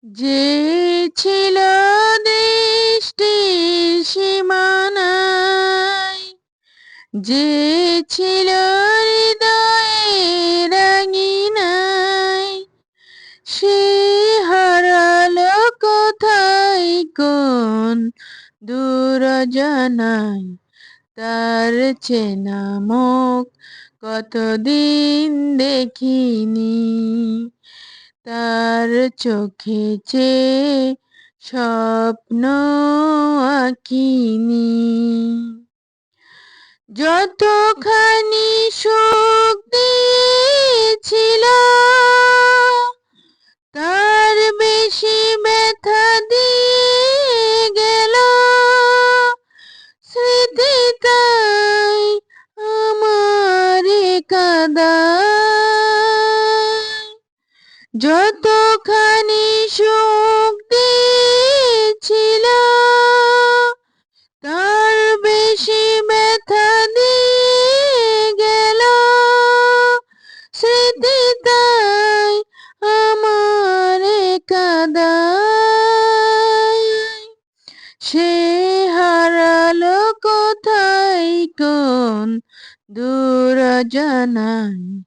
যে ছিল দৃষ্টির সীমানায়, যে ছিল হৃদয়ের রাঙিনায়, সে হারালো কোথায় কোন দূর অজানায়। তার চেনা মুখ কতদিন দেখিনি, তার চোখে চেয়ে স্বপ্ন আঁকিনি। যতখানি সুখ দিয়েছিল, তার বেশি ব্যথা দিয়ে গেল। স্মৃতি তাই আমারে কাঁদায়। যতখানি সুখ দিয়েছিল, তার বেশি ব্যথা দিয়ে গেল। স্মৃতি তাই আমারে কাঁদায়। সে হারালো কোথায় কোন দূর অজানায়।